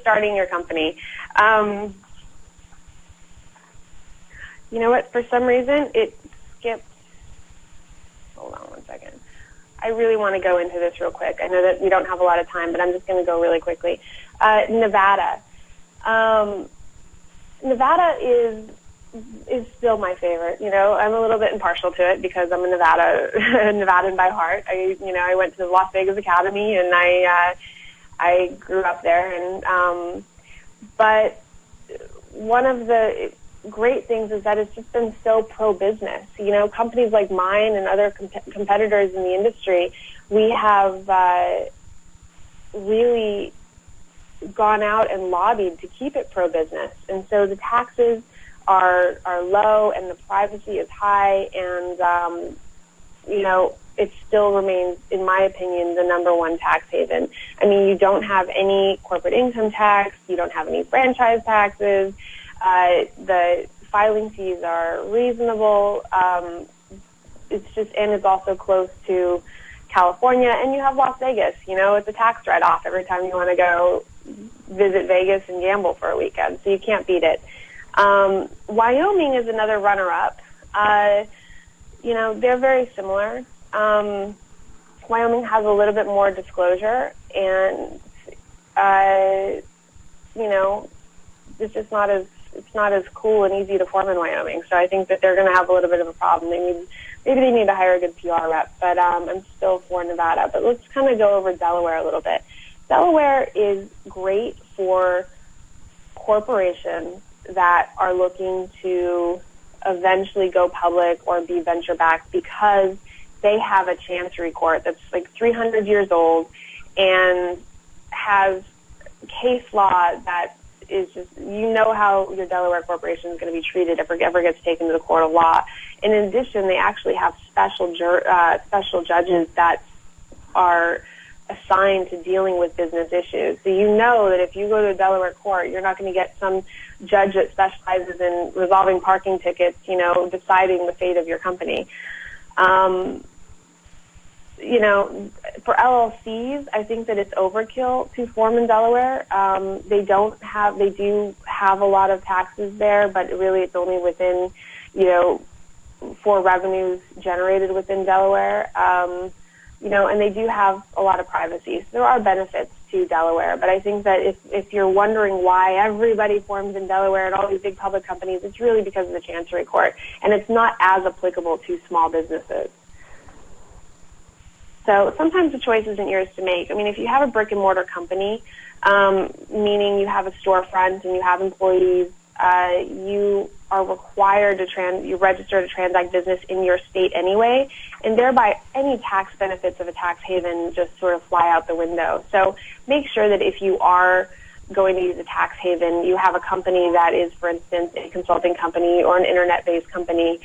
starting your company. You know what? For some reason, it skipped. Hold on one second. I really want to go into this real quick. I know that we don't have a lot of time, but I'm just going to go really quickly. Nevada. Nevada is still my favorite. You know, I'm a little bit impartial to it because I'm a Nevadan by heart. I went to the Las Vegas Academy and I grew up there. And but one of the great things is that it's just been so pro-business. You know, companies like mine and other competitors in the industry, we have really gone out and lobbied to keep it pro-business. And so the taxes are low and the privacy is high, and it still remains, in my opinion, the number one tax haven. I mean, you don't have any corporate income tax, you don't have any franchise taxes, the filing fees are reasonable. It's also close to California, and you have Las Vegas. You know, it's a tax write-off every time you want to go visit Vegas and gamble for a weekend, so you can't beat it. Wyoming is another runner-up. They're very similar. Wyoming has a little bit more disclosure, and it's not as cool and easy to form in Wyoming. So I think that they're going to have a little bit of a problem. Maybe they need to hire a good PR rep, but I'm still for Nevada. But let's kind of go over Delaware a little bit. Delaware is great for corporations that are looking to eventually go public or be venture-backed because they have a chancery court that's like 300 years old and has case law that is just, how your Delaware corporation is going to be treated if it ever gets taken to the court of law. And in addition, they actually have special judges that are assigned to dealing with business issues. So you know that if you go to a Delaware court, you're not going to get some judge that specializes in resolving parking tickets, deciding the fate of your company. For LLCs, I think that it's overkill to form in Delaware. They do have a lot of taxes there, but really it's only within, for revenues generated within Delaware. And they do have a lot of privacy. So there are benefits to Delaware, but I think that if you're wondering why everybody forms in Delaware and all these big public companies, it's really because of the Chancery Court, and it's not as applicable to small businesses. So sometimes the choice isn't yours to make. I mean, if you have a brick-and-mortar company, meaning you have a storefront and you have employees, you are required to register to transact business in your state anyway, and thereby any tax benefits of a tax haven just sort of fly out the window. So make sure that if you are going to use a tax haven, you have a company that is, for instance, a consulting company or an internet-based company,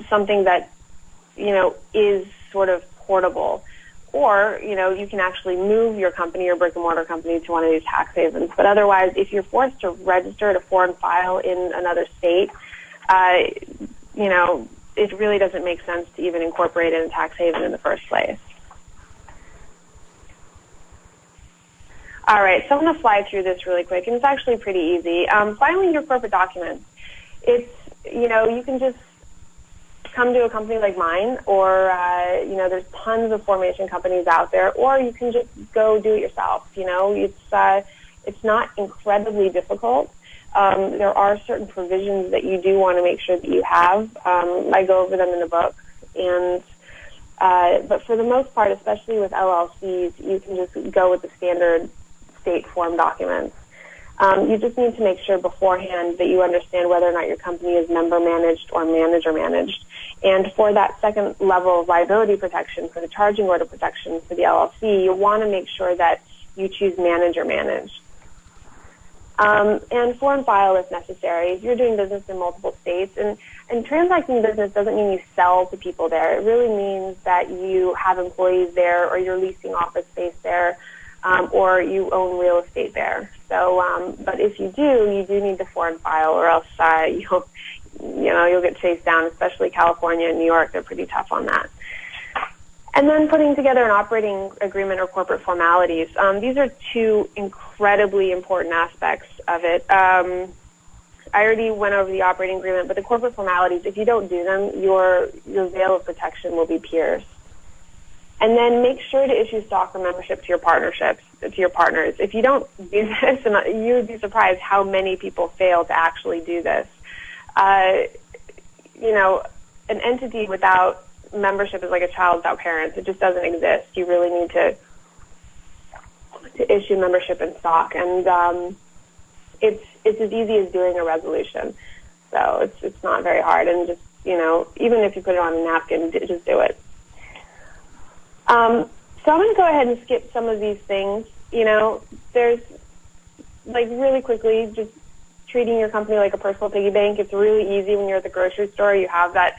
something that, is sort of portable. Or, you can actually move your company, your brick-and-mortar company, to one of these tax havens. But otherwise, if you're forced to register to foreign file in another state, it really doesn't make sense to even incorporate in a tax haven in the first place. All right, so I'm going to fly through this really quick, and it's actually pretty easy. Filing your corporate documents. It's, you can just come to a company like mine, or, there's tons of formation companies out there, or you can just go do it yourself. It's not incredibly difficult. There are certain provisions that you do want to make sure that you have. I go over them in the book, and but for the most part, especially with LLCs, you can just go with the standard state form documents. You just need to make sure beforehand that you understand whether or not your company is member managed or manager managed. And for that second level of liability protection, for the charging order protection for the LLC, you want to make sure that you choose manager managed. And foreign file if necessary. If you're doing business in multiple states, and transacting business doesn't mean you sell to people there. It really means that you have employees there, or you're leasing office space there, or you own real estate there. So, but if you do need the foreign file, or else you'll get chased down. Especially California and New York, they're pretty tough on that. And then putting together an operating agreement or corporate formalities. These are two incredibly important aspects of it. I already went over the operating agreement, but the corporate formalities, if you don't do them, your veil of protection will be pierced. And then make sure to issue stock or membership to your partnerships, to your partners. If you don't do this, and you would be surprised how many people fail to actually do this. An entity without membership is like a child without parents. It just doesn't exist. You really need to issue membership in stock, and it's as easy as doing a resolution. So it's not very hard, and just even if you put it on a napkin, just do it. So I'm going to go ahead and skip some of these things. There's really quickly just treating your company like a personal piggy bank. It's really easy when you're at the grocery store. You have that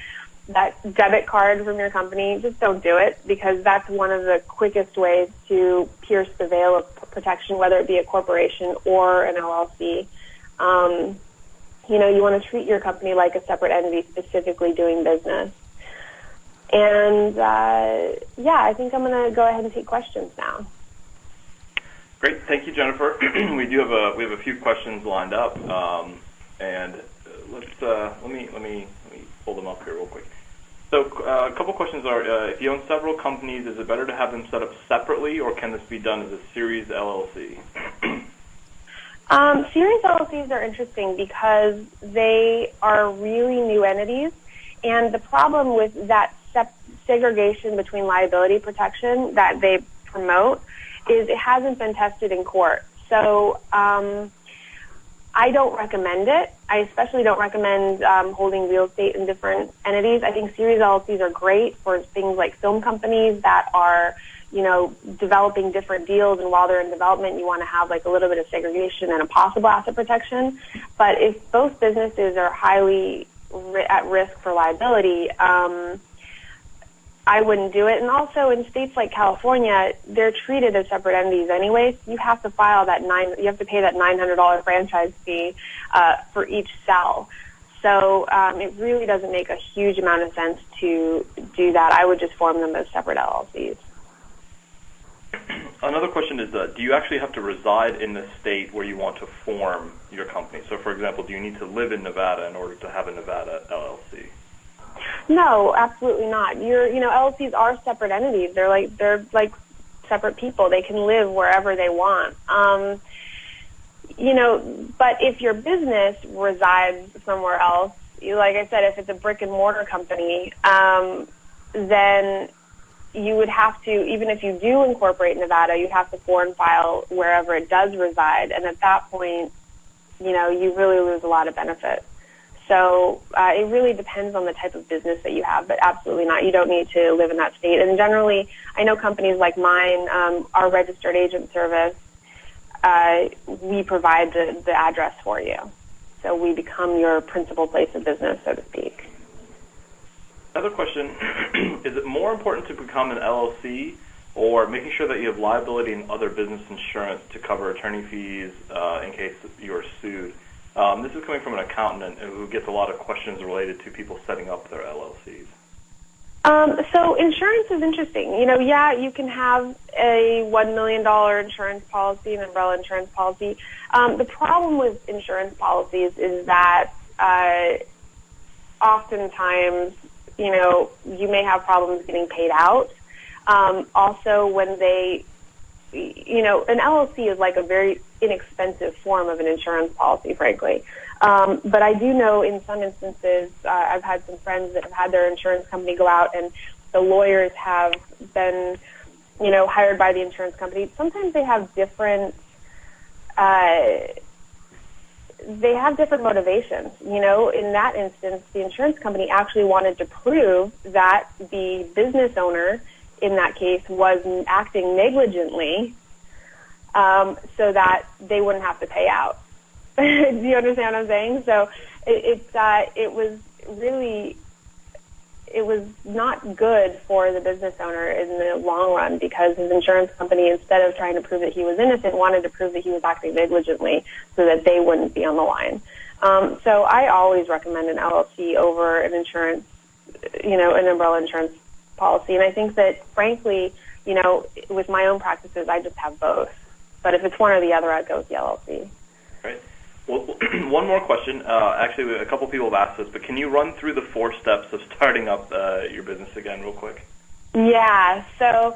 debit card from your company. Just don't do it, because that's one of the quickest ways to pierce the veil of protection, whether it be a corporation or an LLC. You want to treat your company like a separate entity specifically doing business. And, I think I'm going to go ahead and take questions now. Great, thank you, Jennifer. we have a few questions lined up, and let me pull them up here real quick. So a couple questions are: if you own several companies, is it better to have them set up separately, or can this be done as a series LLC? Series LLCs are interesting because they are really new entities, and the problem with that segregation between liability protection that they promote is it hasn't been tested in court. So I don't recommend it. I especially don't recommend holding real estate in different entities. I think series LLCs are great for things like film companies that are, developing different deals, and while they're in development, you want to have a little bit of segregation and a possible asset protection. But if both businesses are highly at risk for liability, I wouldn't do it. And also in states like California, they're treated as separate entities anyway. So you have to file you have to pay that $900 franchise fee for each cell. So it really doesn't make a huge amount of sense to do that. I would just form them as separate LLCs. Another question is, do you actually have to reside in the state where you want to form your company? So, for example, do you need to live in Nevada in order to have a Nevada LLC? No, absolutely not. LLCs are separate entities. They're like separate people. They can live wherever they want. But if your business resides somewhere else, like I said, if it's a brick and mortar company, then you would have to, even if you do incorporate Nevada, you have to foreign file wherever it does reside. And at that point, you really lose a lot of benefit. So it really depends on the type of business that you have, but absolutely not. You don't need to live in that state. And generally, I know companies like mine, our registered agent service, we provide the address for you. So we become your principal place of business, so to speak. Another question, is it more important to become an LLC or making sure that you have liability and other business insurance to cover attorney fees in case you're sued. This is coming from an accountant who gets a lot of questions related to people setting up their LLCs. So insurance is interesting. You can have a $1 million insurance policy, an umbrella insurance policy. The problem with insurance policies is that oftentimes, you may have problems getting paid out. Also, when an LLC is like a very inexpensive form of an insurance policy, frankly. But I do know in some instances, I've had some friends that have had their insurance company go out and the lawyers have been, hired by the insurance company. Sometimes they have different motivations. In that instance, the insurance company actually wanted to prove that the business owner in that case was acting negligently so that they wouldn't have to pay out. Do you understand what I'm saying? So it was not good for the business owner in the long run because his insurance company, instead of trying to prove that he was innocent, wanted to prove that he was acting negligently so that they wouldn't be on the line. So I always recommend an LLC over an insurance, an umbrella insurance policy. And I think that, frankly, with my own practices, I just have both. But if it's one or the other, I'd go with the LLC. Right. Well, one more question. Actually, a couple people have asked this, but can you run through the 4 steps of starting up your business again real quick? Yeah. So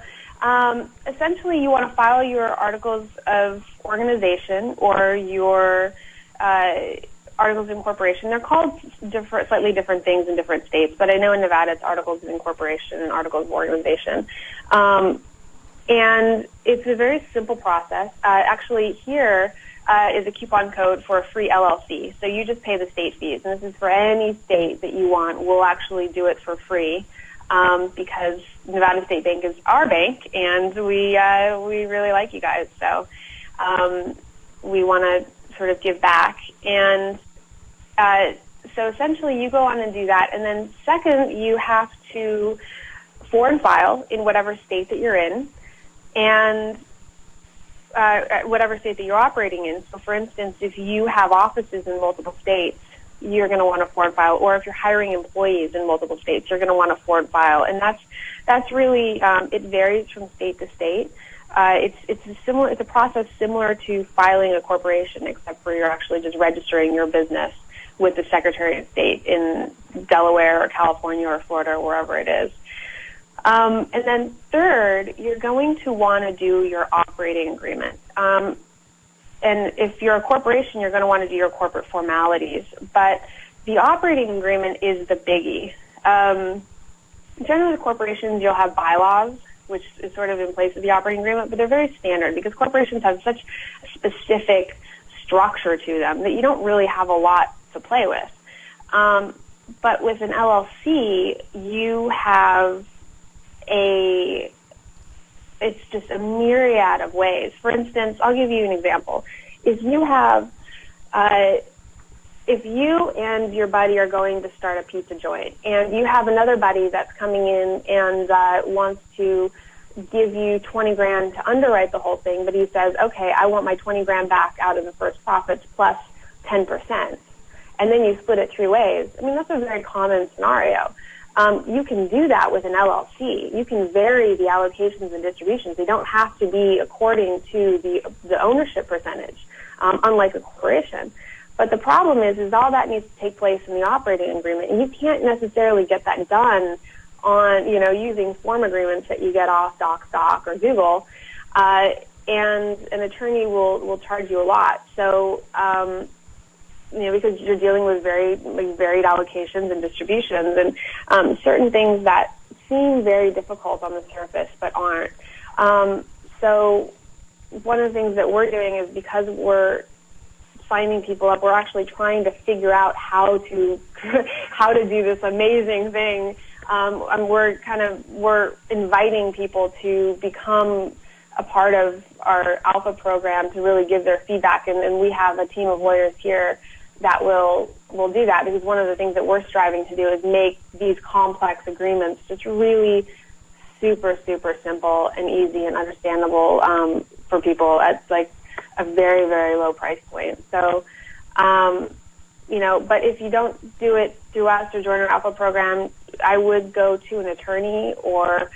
essentially, you want to file your articles of organization or your articles of incorporation. They're called slightly different things in different states, but I know in Nevada it's articles of incorporation and articles of organization. And it's a very simple process. Actually, here is a coupon code for a free LLC. So you just pay the state fees. And this is for any state that you want. We'll actually do it for free because Nevada State Bank is our bank, and we really like you guys. So we want to sort of give back. And so essentially you go on and do that. And then second, you have to foreign file in whatever state that you're in. And whatever state that you're operating in. So, for instance, if you have offices in multiple states, you're going to want to foreign file. Or if you're hiring employees in multiple states, you're going to want to foreign file. And that's really it varies from state to state. It's a process similar to filing a corporation, except for you're actually just registering your business with the Secretary of State in Delaware or California or Florida or wherever it is. And then third, you're going to want to do your operating agreement. And if you're a corporation, you're going to want to do your corporate formalities. But the operating agreement is the biggie. Generally, with corporations, you'll have bylaws, which is sort of in place of the operating agreement, but they're very standard because corporations have such a specific structure to them that you don't really have a lot to play with. But with an LLC, you have it's just a myriad of ways. For instance, I'll give you an example. If you and your buddy are going to start a pizza joint, and you have another buddy that's coming in and wants to give you $20,000 to underwrite the whole thing, but he says, okay, I want my $20,000 back out of the first profits plus 10%. And then you split it 3 ways. I mean, that's a very common scenario. You can do that with an LLC. You can vary the allocations and distributions. They don't have to be according to the ownership percentage, unlike a corporation. But the problem is all that needs to take place in the operating agreement, and you can't necessarily get that done on, using form agreements that you get off DocDoc or Google, and an attorney will charge you a lot. So, because you're dealing with very varied allocations and distributions and certain things that seem very difficult on the surface but aren't. So one of the things that we're doing is because we're signing people up, we're actually trying to figure out how to do this amazing thing. And we're inviting people to become a part of our Alpha program to really give their feedback, and we have a team of lawyers here that will do that, because one of the things that we're striving to do is make these complex agreements just really super, super simple and easy and understandable for people at like a very, very low price point. So, but if you don't do it through us or join our Alpha program, I would go to an attorney or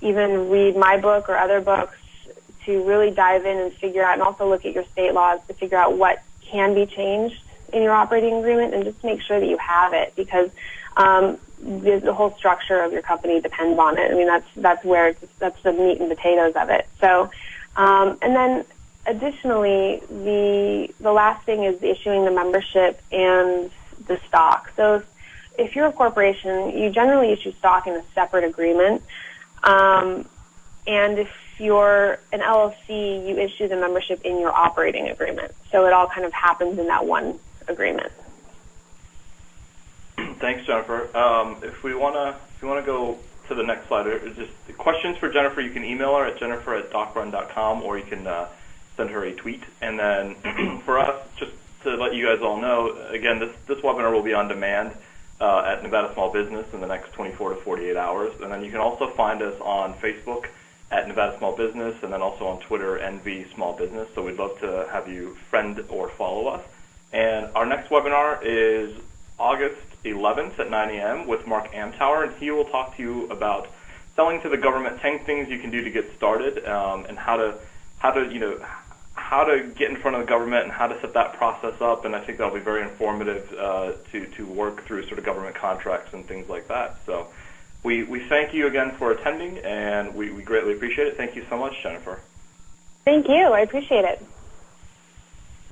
even read my book or other books to really dive in and figure out, and also look at your state laws to figure out what can be changed in your operating agreement, and just make sure that you have it, because the whole structure of your company depends on it. I mean, that's the meat and potatoes of it. So, and then additionally, the last thing is issuing the membership and the stock. So if you're a corporation, you generally issue stock in a separate agreement. And if you're an LLC, you issue the membership in your operating agreement. So it all kind of happens in that one agreement. Thanks, Jennifer. If we want to go to the next slide, just questions for Jennifer, you can email her at jennifer@docrun.com, or you can send her a tweet. And then for us, just to let you guys all know, again, this webinar will be on demand at Nevada Small Business in the next 24 to 48 hours. And then you can also find us on Facebook at Nevada Small Business, and then also on Twitter, NV Small Business. So we'd love to have you friend or follow us. And our next webinar is August 11th at 9 a.m. with Mark Amtower, and he will talk to you about selling to the government, 10 things you can do to get started, and how to get in front of the government and how to set that process up. And I think that'll be very informative to work through sort of government contracts and things like that. So we thank you again for attending, and we greatly appreciate it. Thank you so much, Jennifer. Thank you. I appreciate it.